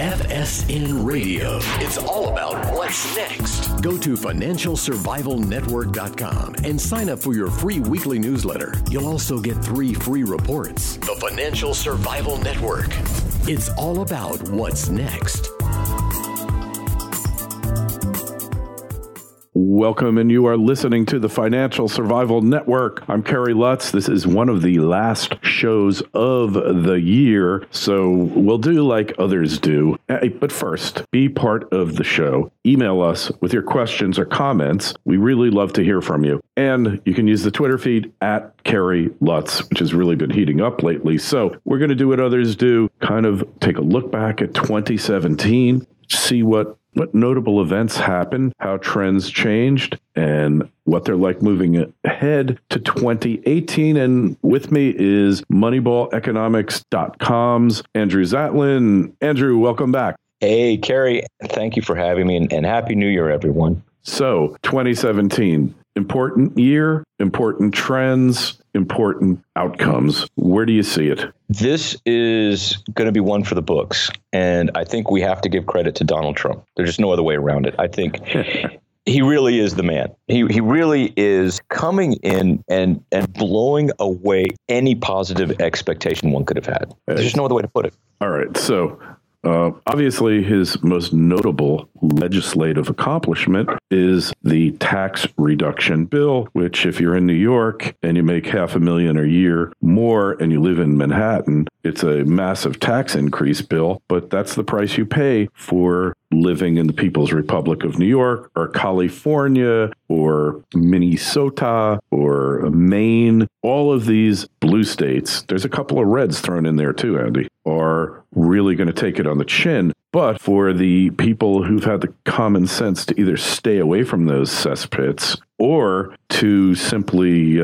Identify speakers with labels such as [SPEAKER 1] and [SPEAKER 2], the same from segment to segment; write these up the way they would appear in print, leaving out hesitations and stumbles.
[SPEAKER 1] FSN Radio. It's all about what's next. Go to financialsurvivalnetwork.com and sign up for your free weekly newsletter. You'll also get 3 free reports. The Financial Survival Network. It's all about what's next.
[SPEAKER 2] Welcome, and you are listening to the Financial Survival Network. I'm Kerry Lutz. This is one of the last shows of the year, so we'll do like others do. But first, be part of the show. Email us with your questions or comments. We really love to hear from you. And you can use the Twitter feed at Kerry Lutz, which has really been heating up lately. So we're going to do what others do, kind of take a look back at 2017, see what notable events happened, how trends changed, and what they're like moving ahead to 2018. And with me is MoneyballeEconomics.com's Andrew Zatlin. Andrew, welcome back.
[SPEAKER 3] Hey, Kerry, thank you for having me, and Happy New Year, everyone.
[SPEAKER 2] So, 2017, important year, important trends, important outcomes. Where do you see it?
[SPEAKER 3] This is going to be one for the books, and I think we have to give credit to Donald Trump. There's just no other way around it. I think he really is the man. He really is coming in and blowing away any positive expectation one could have had. There's just no other way to put it.
[SPEAKER 2] All right, so obviously, his most notable legislative accomplishment is the tax reduction bill, which if you're in New York and you make $500,000 a year more and you live in Manhattan, it's a massive tax increase bill, but that's the price you pay for living in the People's Republic of New York or California or Minnesota or Maine. All of these blue states, there's a couple of reds thrown in there too, Andy, are really going to take it on the chin. But for the people who've had the common sense to either stay away from those cesspits or to simply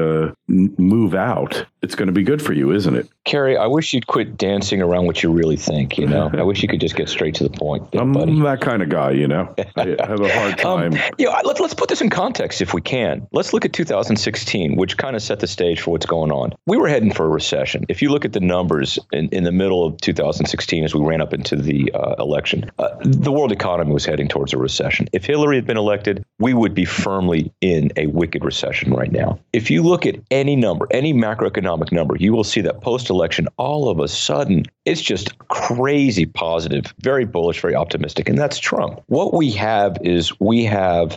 [SPEAKER 2] move out, it's going to be good for you, isn't it?
[SPEAKER 3] Kerry, I wish you'd quit dancing around what you really think, you know? I wish you could just get straight to the point.
[SPEAKER 2] I'm that kind of guy, you know? I have a hard time.
[SPEAKER 3] Let's put this in context if we can. Let's look at 2016, which kind of set the stage for what's going on. We were heading for a recession. If you look at the numbers in the middle of 2016 as we ran up into the election, the world economy was heading towards a recession. If Hillary had been elected, we would be firmly in a wicked recession right now. If you look at any number, any macroeconomic number, you will see that post-election, all of a sudden, it's just crazy positive, very bullish, very optimistic. And that's Trump. What we have is a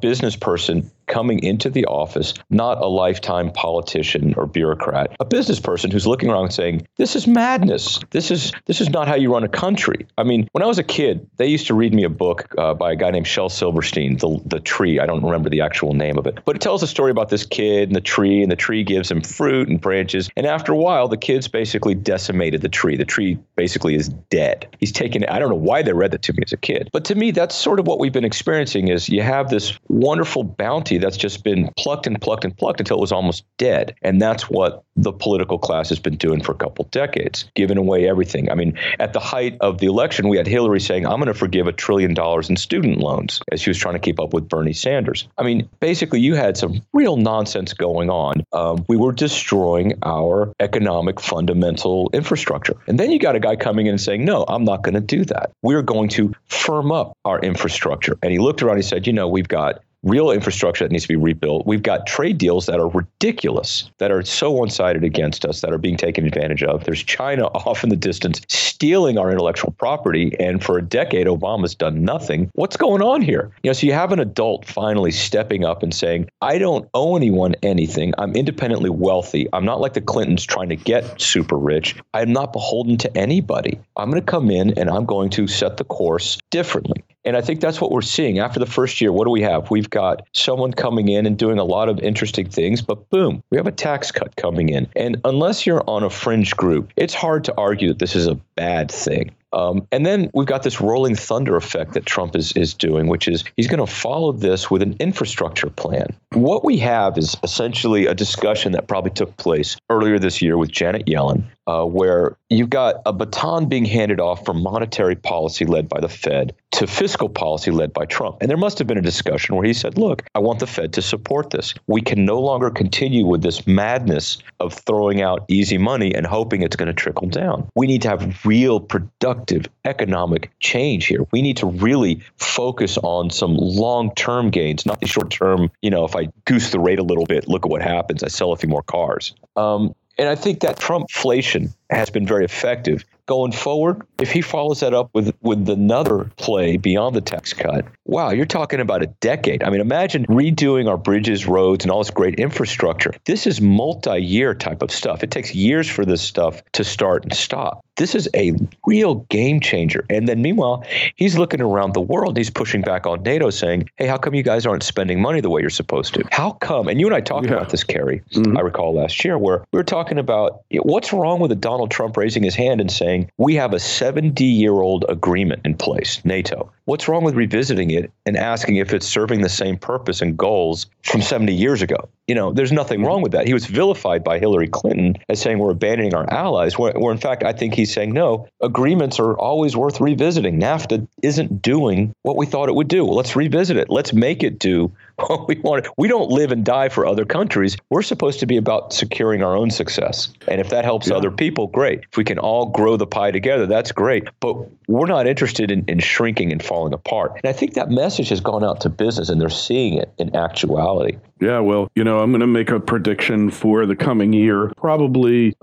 [SPEAKER 3] business person coming into the office, not a lifetime politician or bureaucrat, a business person who's looking around and saying, this is madness. This is not how you run a country. I mean, when I was a kid, they used to read me a book by a guy named Shel Silverstein, The Tree. I don't remember the actual name of it, but it tells a story about this kid and the tree gives him fruit and branches. And after a while, the kids basically decimated the tree. The tree basically is dead. He's taken it. I don't know why they read that to me as a kid, but to me, that's sort of what we've been experiencing is you have this wonderful bounty that's just been plucked and plucked and plucked until it was almost dead. And that's what the political class has been doing for a couple decades, giving away everything. I mean, at the height of the election, we had Hillary saying, I'm going to forgive $1 trillion in student loans as she was trying to keep up with Bernie Sanders. I mean, basically, you had some real nonsense going on. We were destroying our economic fundamental infrastructure. And then you got a guy coming in and saying, no, I'm not going to do that. We're going to firm up our infrastructure. And he looked around and he said, we've got real infrastructure that needs to be rebuilt. We've got trade deals that are ridiculous, that are so one-sided against us, that are being taken advantage of. There's China off in the distance stealing our intellectual property. And for a decade, Obama's done nothing. What's going on here? So you have an adult finally stepping up and saying, I don't owe anyone anything. I'm independently wealthy. I'm not like the Clintons trying to get super rich. I'm not beholden to anybody. I'm going to come in and I'm going to set the course differently. And I think that's what we're seeing. After the first year, what do we have? We've got someone coming in and doing a lot of interesting things, but boom, we have a tax cut coming in. And unless you're on a fringe group, it's hard to argue that this is a bad thing. And then we've got this rolling thunder effect that Trump is doing, which is he's going to follow this with an infrastructure plan. What we have is essentially a discussion that probably took place earlier this year with Janet Yellen, where you've got a baton being handed off from monetary policy led by the Fed to fiscal policy led by Trump. And there must have been a discussion where he said, look, I want the Fed to support this. We can no longer continue with this madness of throwing out easy money and hoping it's going to trickle down. We need to have real productive economic change here. We need to really focus on some long-term gains, not the short-term, if I goose the rate a little bit, look at what happens. I sell a few more cars. And I think that Trumpflation has been very effective. Going forward, if he follows that up with another play beyond the tax cut, wow, you're talking about a decade. I mean, imagine redoing our bridges, roads, and all this great infrastructure. This is multi-year type of stuff. It takes years for this stuff to start and stop. This is a real game changer. And then meanwhile, he's looking around the world. He's pushing back on NATO saying, hey, how come you guys aren't spending money the way you're supposed to? How come? And you and I talked about this, Kerry, I recall last year, where we were talking about what's wrong with Donald Trump raising his hand and saying, we have a 70-year-old agreement in place, NATO. What's wrong with revisiting it and asking if it's serving the same purpose and goals from 70 years ago? There's nothing wrong with that. He was vilified by Hillary Clinton as saying we're abandoning our allies, where in fact, I think he's saying, no, agreements are always worth revisiting. NAFTA isn't doing what we thought it would do. Well, let's revisit it. Let's make it do what we want. We don't live and die for other countries. We're supposed to be about securing our own success. And if that helps other people, great. If we can all grow the pie together, that's great. But we're not interested in shrinking and falling apart. And I think that message has gone out to business, and they're seeing it in actuality.
[SPEAKER 2] Yeah, well, I'm going to make a prediction for the coming year, probably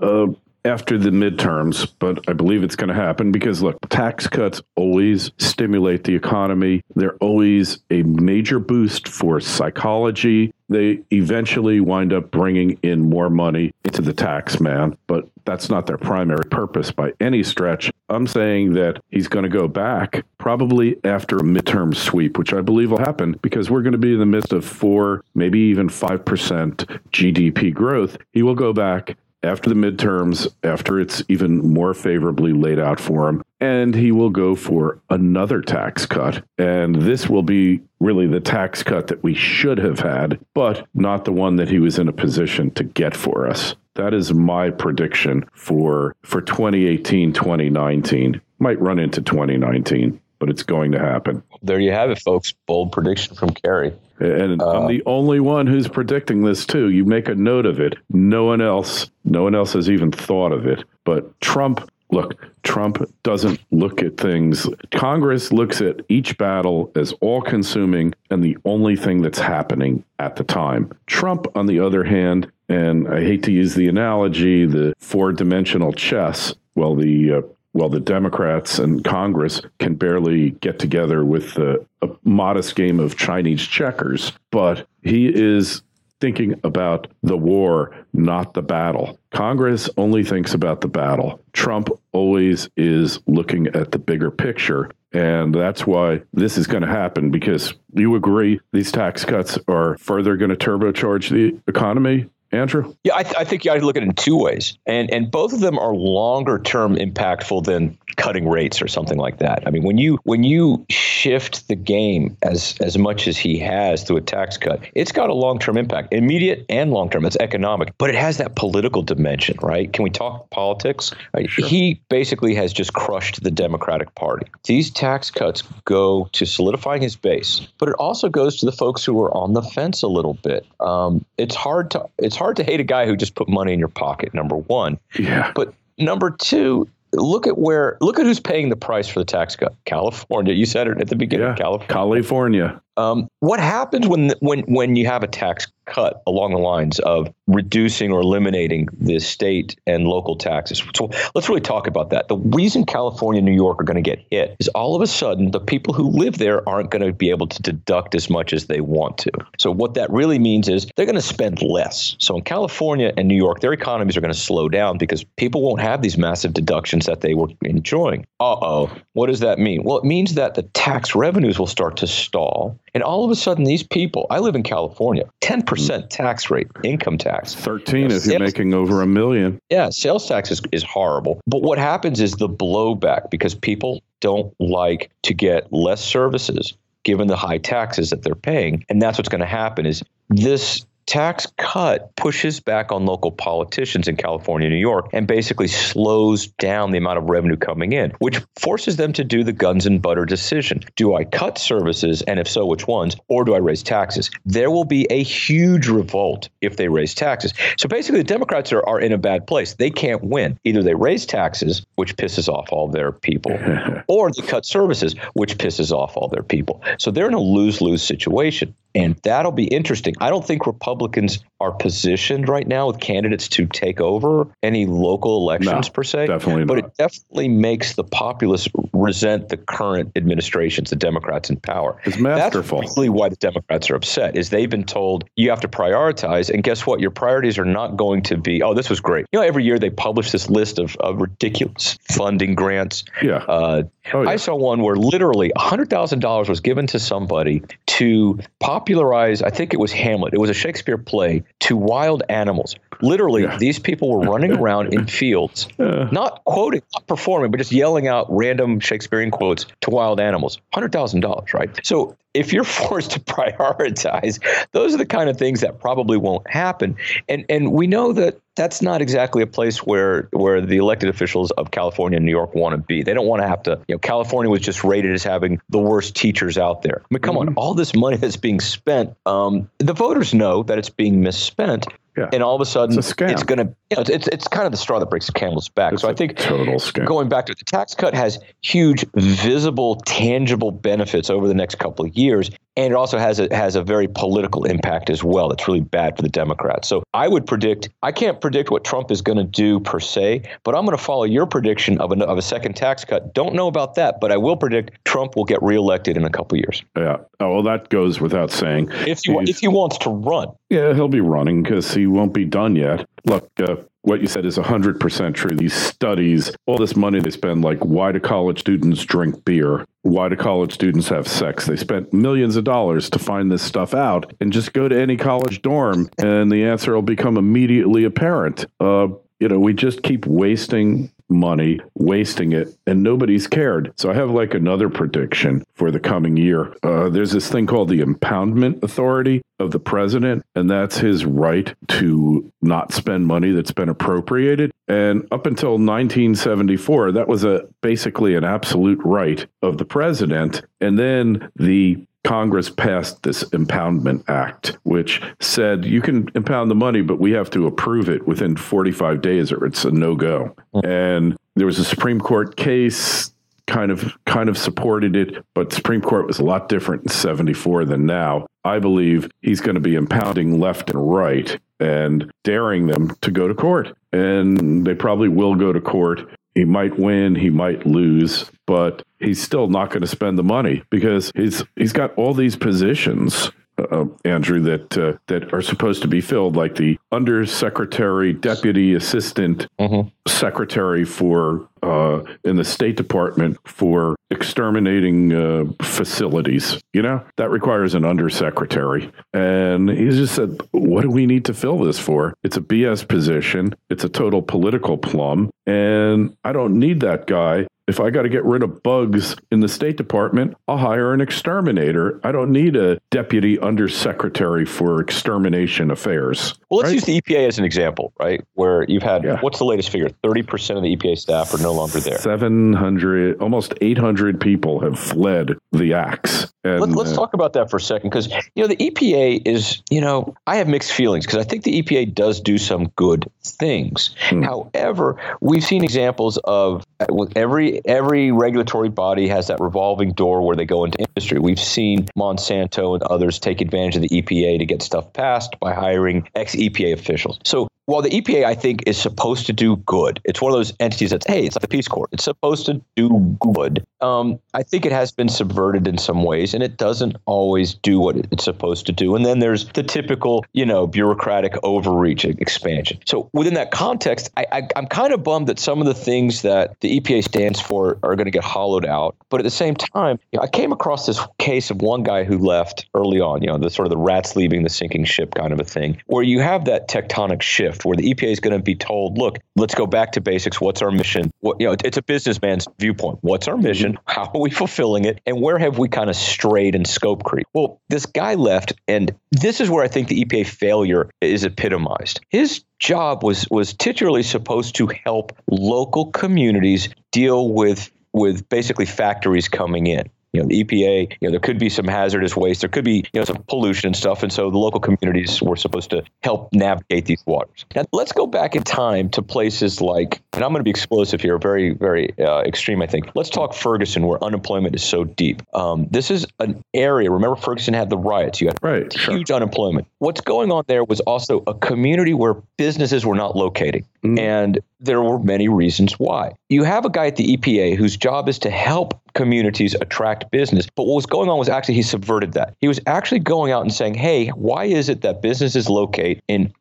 [SPEAKER 2] after the midterms, but I believe it's going to happen because, look, tax cuts always stimulate the economy. They're always a major boost for psychology. They eventually wind up bringing in more money into the tax man, but that's not their primary purpose by any stretch. I'm saying that he's going to go back probably after a midterm sweep, which I believe will happen because we're going to be in the midst of 4, maybe even 5% GDP growth. He will go back after the midterms, after it's even more favorably laid out for him, and he will go for another tax cut. And this will be really the tax cut that we should have had, but not the one that he was in a position to get for us. That is my prediction for 2018, 2019. Might run into 2019, but it's going to happen.
[SPEAKER 3] There you have it, folks. Bold prediction from Kerry.
[SPEAKER 2] And I'm the only one who's predicting this, too. You make a note of it. No one else has even thought of it. But Trump doesn't look at things. Congress looks at each battle as all-consuming and the only thing that's happening at the time. Trump, on the other hand, and I hate to use the analogy, the four-dimensional chess, the Democrats and Congress can barely get together with a modest game of Chinese checkers, but he is thinking about the war, not the battle. Congress only thinks about the battle. Trump always is looking at the bigger picture. And that's why this is going to happen, because you agree these tax cuts are further going to turbocharge the economy? Andrew?
[SPEAKER 3] Yeah, I think you got to look at it in two ways. And both of them are longer term impactful than cutting rates or something like that. I mean, when you shift the game as much as he has through a tax cut, it's got a long-term impact, immediate and long-term. It's economic, but it has that political dimension, right? Can we talk politics? Right? Sure. He basically has just crushed the Democratic Party. These tax cuts go to solidifying his base, but it also goes to the folks who are on the fence a little bit. It's hard to hate a guy who just put money in your pocket, number one.
[SPEAKER 2] Yeah.
[SPEAKER 3] But number two, look at who's paying the price for the tax cut. California. You said it at the beginning.
[SPEAKER 2] Yeah, California.
[SPEAKER 3] What happens when you have a tax cut along the lines of reducing or eliminating the state and local taxes? So let's really talk about that. The reason California and New York are going to get hit is all of a sudden the people who live there aren't going to be able to deduct as much as they want to. So what that really means is they're going to spend less. So in California and New York, their economies are going to slow down because people won't have these massive deductions that they were enjoying. What does that mean? Well, it means that the tax revenues will start to stall. And all of a sudden, these people, I live in California, 10% tax rate, income tax.
[SPEAKER 2] 13 if you're making over $1 million.
[SPEAKER 3] Yeah, sales tax is horrible. But what happens is the blowback, because people don't like to get less services given the high taxes that they're paying. And that's what's going to happen is this tax cut pushes back on local politicians in California and New York and basically slows down the amount of revenue coming in, which forces them to do the guns and butter decision. Do I cut services, and if so, which ones, or do I raise taxes? There will be a huge revolt if they raise taxes. So basically, the Democrats are in a bad place. They can't win. Either they raise taxes, which pisses off all their people, or they cut services, which pisses off all their people. So they're in a lose-lose situation. And that'll be interesting. I don't think Republicans are positioned right now with candidates to take over any local elections per se.
[SPEAKER 2] Definitely
[SPEAKER 3] but
[SPEAKER 2] not.
[SPEAKER 3] It definitely makes the populace resent the current administrations, the Democrats in power.
[SPEAKER 2] It's masterful.
[SPEAKER 3] That's really why the Democrats are upset, is they've been told you have to prioritize. And guess what? Your priorities are not going to be, oh, this was great. Every year they publish this list of ridiculous funding grants.
[SPEAKER 2] Yeah.
[SPEAKER 3] I saw one where literally $100,000 was given to somebody to popularize, I think it was Hamlet. It was a Shakespeare play, to wild animals. Literally, these people were running around in fields, not quoting, not performing, but just yelling out random Shakespearean quotes to wild animals. $100,000, right? So if you're forced to prioritize, those are the kind of things that probably won't happen. And we know that that's not exactly a place where the elected officials of California and New York want to be. They don't want to have to, California was just rated as having the worst teachers out there. I mean, come on, all this money that's being spent, the voters know that it's being misspent.
[SPEAKER 2] Yeah.
[SPEAKER 3] And all of a sudden,
[SPEAKER 2] it's going
[SPEAKER 3] to, it's kind of the straw that breaks the camel's back.
[SPEAKER 2] It's
[SPEAKER 3] so I think
[SPEAKER 2] total scam.
[SPEAKER 3] Going back to it, the tax cut has huge, visible, tangible benefits over the next couple of years. And it also has a very political impact as well. That's really bad for the Democrats. So I can't predict what Trump is going to do per se, but I'm going to follow your prediction of a second tax cut. Don't know about that, but I will predict Trump will get reelected in a couple of years.
[SPEAKER 2] Yeah. Oh, well, that goes without saying.
[SPEAKER 3] If he wants to run.
[SPEAKER 2] Yeah, he'll be running because he won't be done yet. Look, what you said is 100% true. These studies, all this money they spend, like why do college students drink beer? Why do college students have sex? They spent millions of dollars to find this stuff out, and just go to any college dorm and the answer will become immediately apparent. We just keep wasting money, wasting it, and nobody's cared. So I have like another prediction for the coming year. There's this thing called the impoundment authority of the president, and that's his right to not spend money that's been appropriated. And up until 1974, that was basically an absolute right of the president. And then the Congress passed this Impoundment Act, which said you can impound the money, but we have to approve it within 45 days or it's a no-go. And there was a Supreme Court case kind of supported it, but the Supreme Court was a lot different in 74 than now. I believe he's going to be impounding left and right and daring them to go to court. And they probably will go to court. He might win, he might lose, but he's still not going to spend the money because he's got all these positions, Andrew, that are supposed to be filled, like the undersecretary, deputy assistant secretary for in the State Department for exterminating facilities. That requires an undersecretary. And he just said, what do we need to fill this for? It's a BS position. It's a total political plum. And I don't need that guy. If I got to get rid of bugs in the State Department, I'll hire an exterminator. I don't need a deputy undersecretary for extermination affairs.
[SPEAKER 3] Well, let's use the EPA as an example, right? Where you've had, what's the latest figure? 30% of the EPA staff are no longer there.
[SPEAKER 2] 700, almost 800 people have fled the axe. And
[SPEAKER 3] let's talk about that for a second, because, the EPA is, I have mixed feelings because I think the EPA does do some good things. However, we've seen examples of with every regulatory body has that revolving door where they go into industry. We've seen Monsanto and others take advantage of the EPA to get stuff passed by hiring ex-EPA officials. So while the EPA, I think, is supposed to do good, it's one of those entities that's, hey, it's like the Peace Corps. It's supposed to do good. I think it has been subverted in some ways, and it doesn't always do what it's supposed to do. And then there's the typical, bureaucratic overreach expansion. So within that context, I'm kind of bummed that some of the things that the EPA stands for are going to get hollowed out. But at the same time, I came across this case of one guy who left early on, the sort of the rats leaving the sinking ship kind of a thing, where you have that tectonic shift shift where the EPA is going to be told, look, let's go back to basics. What's our mission? It's a businessman's viewpoint. What's our mission? How are we fulfilling it? And where have we kind of strayed and scope creep? Well, this guy left, and this is where I think the EPA failure is epitomized. His job was titularly supposed to help local communities deal with basically factories coming in. The EPA, there could be some hazardous waste. There could be, some pollution and stuff. And so the local communities were supposed to help navigate these waters. Now, let's go back in time to places like, and I'm going to be explosive here, very, very extreme, I think. Let's talk Ferguson, where unemployment is so deep. This is an area, remember Ferguson had the riots. You had huge unemployment. What's going on there was also a community where businesses were not locating. And there were many reasons why. You have a guy at the EPA whose job is to help communities attract business. But what was going on was actually he subverted that. He was actually going out and saying, hey, why is it that businesses locate in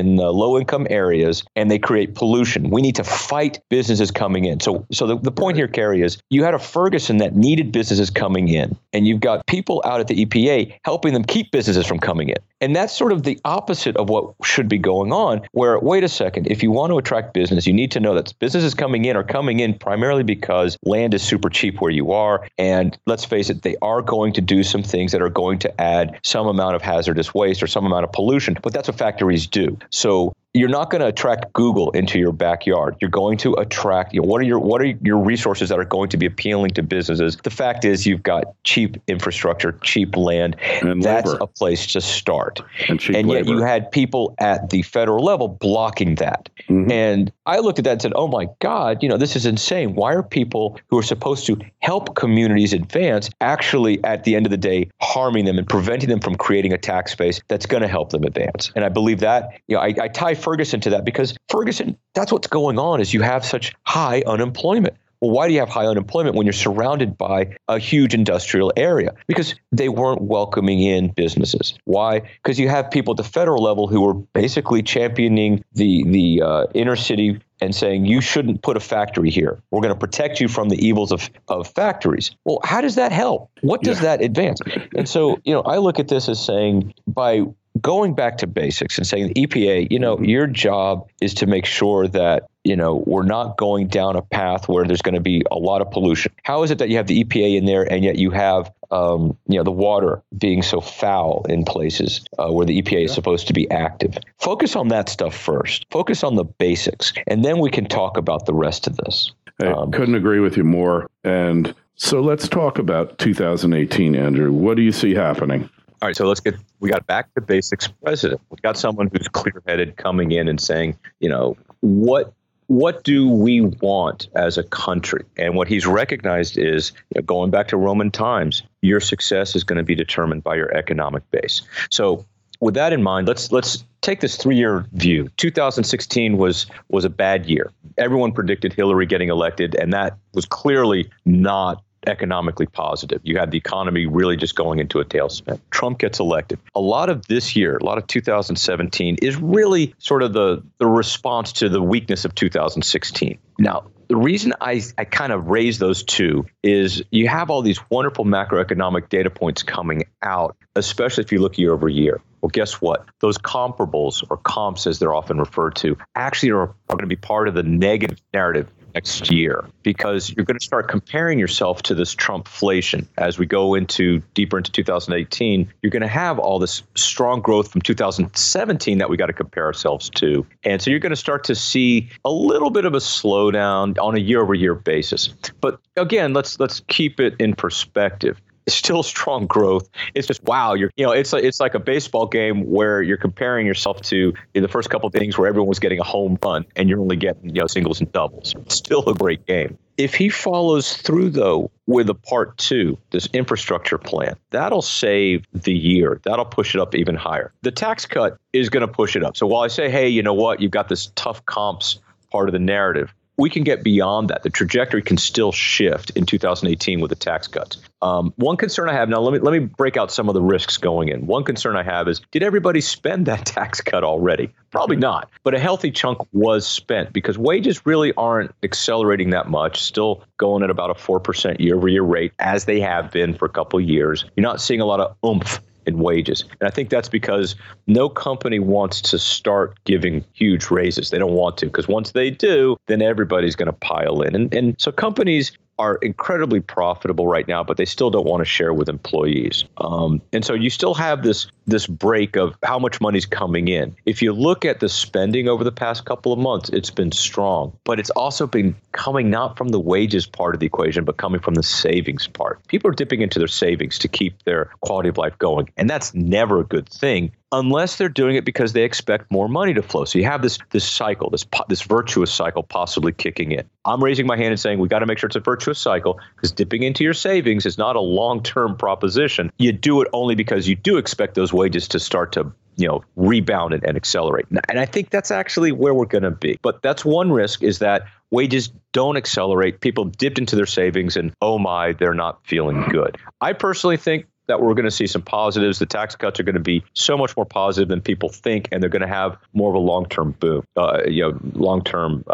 [SPEAKER 3] low income areas and they create pollution? We need to fight businesses coming in. So the point here, Kerry, is you had a Ferguson that needed businesses coming in, and you've got people out at the EPA helping them keep businesses from coming in. And that's sort of the opposite of what should be going on, where, wait a second, if you want to attract business, you need to know that businesses coming in are coming in primarily because land is super cheap where you are. And let's face it, they are going to do some things that are going to add some amount of hazardous waste or some amount of pollution, but that's what factories do. So you're not going to attract Google into your backyard. You're going to attract, what are your resources that are going to be appealing to businesses? The fact is you've got cheap infrastructure, cheap land. And that's labor. A place to start. And yet labor. You had people at the federal level blocking that. Mm-hmm. And I looked at that and said, oh my God, this is insane. Why are people who are supposed to help communities advance actually at the end of the day harming them and preventing them from creating a tax base that's going to help them advance? And I believe that, I tie Ferguson to that because Ferguson, that's what's going on is you have such high unemployment. Well, why do you have high unemployment when you're surrounded by a huge industrial area? Because they weren't welcoming in businesses. Why? Because you have people at the federal level who were basically championing the inner city and saying, you shouldn't put a factory here. We're going to protect you from the evils of factories. Well, how does that help? What does that advance? And so, I look at this as saying by going back to basics and saying the EPA, your job is to make sure that, we're not going down a path where there's going to be a lot of pollution. How is it that you have the EPA in there and yet you have, the water being so foul in places where the EPA is supposed to be active? Focus on that stuff first. Focus on the basics. And then we can talk about the rest of this.
[SPEAKER 2] I couldn't agree with you more. And so let's talk about 2018, Andrew. What do you see happening?
[SPEAKER 3] All right, so we got back to basics president. We got someone who's clear-headed coming in and saying, what do we want as a country? And what he's recognized is, going back to Roman times, your success is going to be determined by your economic base. So with that in mind, let's take this 3-year view. 2016 was a bad year. Everyone predicted Hillary getting elected, and that was clearly not economically positive. You had the economy really just going into a tailspin. Trump gets elected. A lot of this year, a lot of 2017 is really sort of the response to the weakness of 2016. Now, the reason I kind of raise those two is you have all these wonderful macroeconomic data points coming out, especially if you look year over year. Well, guess what? Those comparables, or comps as they're often referred to, actually are going to be part of the negative narrative next year, because you're going to start comparing yourself to this Trumpflation. As we go deeper into 2018, you're going to have all this strong growth from 2017 that we got to compare ourselves to. And so you're going to start to see a little bit of a slowdown on a year-over-year basis. But again, let's keep it in perspective. Still strong growth. It's just, wow, it's like a baseball game where you're comparing yourself to the first couple of innings where everyone was getting a home run and you're only getting singles and doubles. Still a great game. If he follows through, though, with a part 2, this infrastructure plan, that'll save the year. That'll push it up even higher. The tax cut is going to push it up. So while I say, hey, you know what, you've got this tough comps part of the narrative, we can get beyond that. The trajectory can still shift in 2018 with the tax cuts. One concern I have now, let me break out some of the risks going in. One concern I have is, did everybody spend that tax cut already? Probably not. But a healthy chunk was spent because wages really aren't accelerating that much, still going at about a 4% year over year rate, as they have been for a couple of years. You're not seeing a lot of oomph in wages. And I think that's because no company wants to start giving huge raises. They don't want to, because once they do, then everybody's going to pile in. And so companies are incredibly profitable right now, but they still don't want to share with employees. And so you still have this break of how much money's coming in. If you look at the spending over the past couple of months, it's been strong, but it's also been coming not from the wages part of the equation, but coming from the savings part. People are dipping into their savings to keep their quality of life going. And that's never a good thing, unless they're doing it because they expect more money to flow. So you have this cycle, this virtuous cycle possibly kicking in. I'm raising my hand and saying we got to make sure it's a virtuous cycle, because dipping into your savings is not a long-term proposition. You do it only because you do expect those wages to start to rebound and accelerate. And I think that's actually where we're going to be. But that's one risk, is that wages don't accelerate. People dipped into their savings and, oh my, they're not feeling good. I personally think that we're going to see some positives. The tax cuts are going to be so much more positive than people think, and they're going to have more of a long-term boom, long-term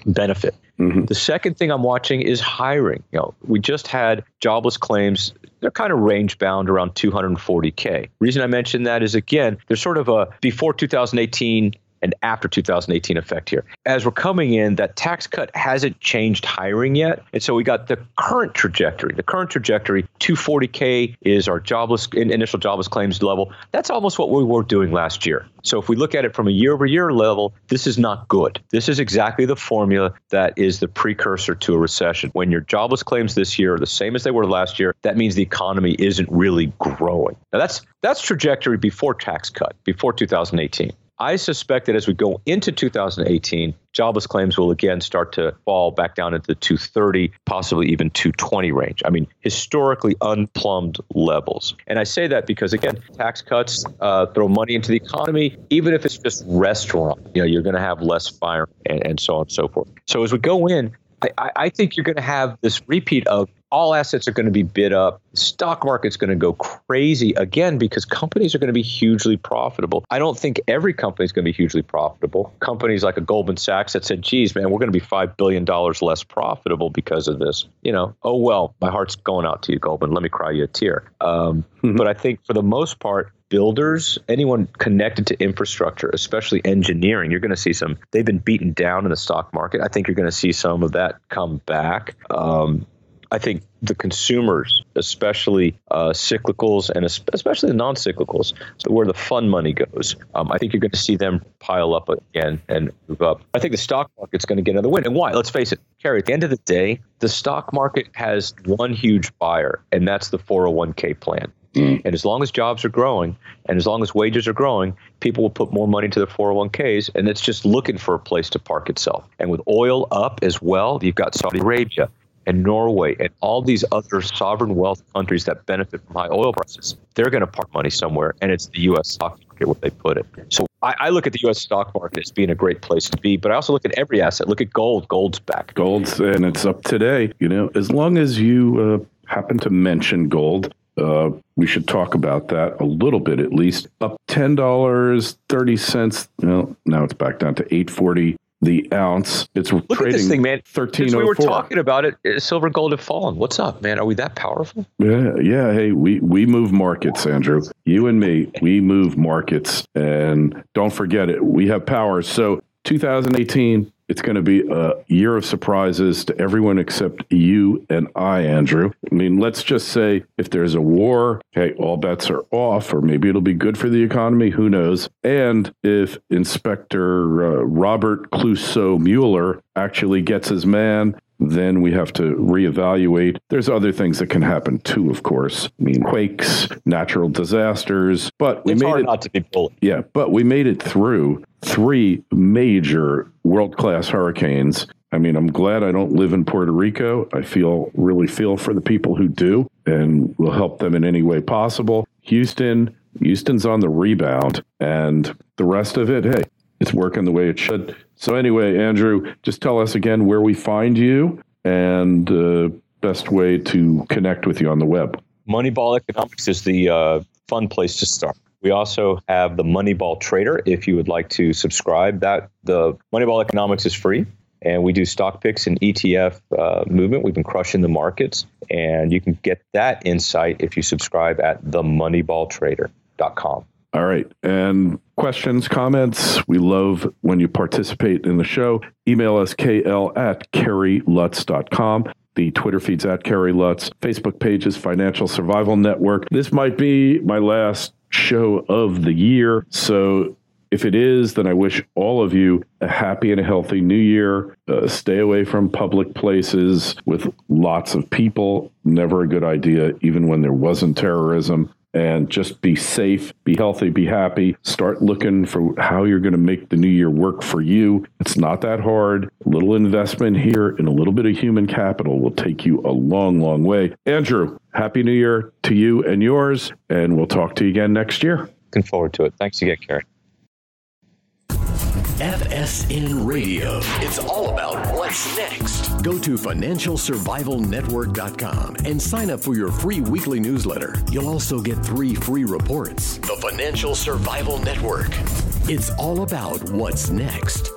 [SPEAKER 3] benefit. Mm-hmm. The second thing I'm watching is hiring. We just had jobless claims. They're kind of range bound around 240K. Reason I mention that is, again, there's sort of a before 2018 and after 2018 effect here. As we're coming in, that tax cut hasn't changed hiring yet. And so we got the current trajectory. The current trajectory, 240K is our initial jobless claims level. That's almost what we were doing last year. So if we look at it from a year-over-year level, this is not good. This is exactly the formula that is the precursor to a recession. When your jobless claims this year are the same as they were last year, that means the economy isn't really growing. Now that's trajectory before tax cut, before 2018. I suspect that as we go into 2018, jobless claims will again start to fall back down into the 230, possibly even 220 range. I mean, historically unplumbed levels. And I say that because, again, tax cuts throw money into the economy. Even if it's just restaurant, you're going to have less fire and so on and so forth. So as we go in, I think you're going to have this repeat of all assets are going to be bid up. The stock market's going to go crazy again because companies are going to be hugely profitable. I don't think every company is going to be hugely profitable. Companies like a Goldman Sachs that said, geez, man, we're going to be $5 billion less profitable because of this. Oh, well, my heart's going out to you, Goldman. Let me cry you a tear. But I think for the most part, builders, anyone connected to infrastructure, especially engineering, you're going to see they've been beaten down in the stock market. I think you're going to see some of that come back. I think the consumers, especially cyclicals and especially the non-cyclicals, so where the fun money goes, I think you're going to see them pile up again and move up. I think the stock market's going to get another win. And why? Let's face it, Kerry, at the end of the day, the stock market has one huge buyer, and that's the 401k plan. And as long as jobs are growing and as long as wages are growing, people will put more money to their 401ks, and it's just looking for a place to park itself. And with oil up as well, you've got Saudi Arabia and Norway and all these other sovereign wealth countries that benefit from high oil prices. They're going to park money somewhere, and it's the U.S. stock market where they put it. So I look at the U.S. stock market as being a great place to be, but I also look at every asset. Look at gold. Gold's back.
[SPEAKER 2] And it's up today. As long as you happen to mention gold, we should talk about that a little bit, at least. Up $10.30. Well, now it's back down to $8.40 the ounce. It's
[SPEAKER 3] Look
[SPEAKER 2] trading
[SPEAKER 3] at this thing, man.
[SPEAKER 2] 1304.
[SPEAKER 3] Since we were talking about it, silver and gold have fallen. What's up, man? Are we that powerful?
[SPEAKER 2] Yeah. Hey, we move markets, Andrew. You and me, we move markets. And don't forget it. We have power. So 2018, it's going to be a year of surprises to everyone except you and I, Andrew. I mean, let's just say if there's a war, hey, all bets are off, or maybe it'll be good for the economy. Who knows? And if Inspector Robert Clouseau Mueller actually gets his man, then we have to reevaluate. There's other things that can happen too, of course. I mean, quakes, natural disasters, but we made it
[SPEAKER 3] not to be bullied.
[SPEAKER 2] Yeah, but we made it through 3 major world-class hurricanes. I mean, I'm glad I don't live in Puerto Rico. I really feel for the people who do, and will help them in any way possible. Houston's on the rebound, and the rest of it, hey, it's working the way it should. So anyway, Andrew, just tell us again where we find you and best way to connect with you on the web.
[SPEAKER 3] Moneyball Economics is the fun place to start. We also have the Moneyball Trader if you would like to subscribe. The Moneyball Economics is free. And we do stock picks and ETF movement. We've been crushing the markets. And you can get that insight if you subscribe at themoneyballtrader.com.
[SPEAKER 2] All right. And questions, comments, we love when you participate in the show. Email us kl@kerrylutz.com. The Twitter feed's @KerryLutz. Facebook page is Financial Survival Network. This might be my last show of the year. So if it is, then I wish all of you a happy and a healthy new year. Stay away from public places with lots of people. Never a good idea, even when there wasn't terrorism. And just be safe, be healthy, be happy. Start looking for how you're going to make the new year work for you. It's not that hard. A little investment here and a little bit of human capital will take you a long, long way. Andrew, happy new year to you and yours. And we'll talk to you again next year.
[SPEAKER 3] Looking forward to it. Thanks again, Kerry.
[SPEAKER 1] FSN Radio. It's all about what's next. Go to financialsurvivalnetwork.com and sign up for your free weekly newsletter. You'll also get 3 free reports. The Financial Survival Network. It's all about what's next.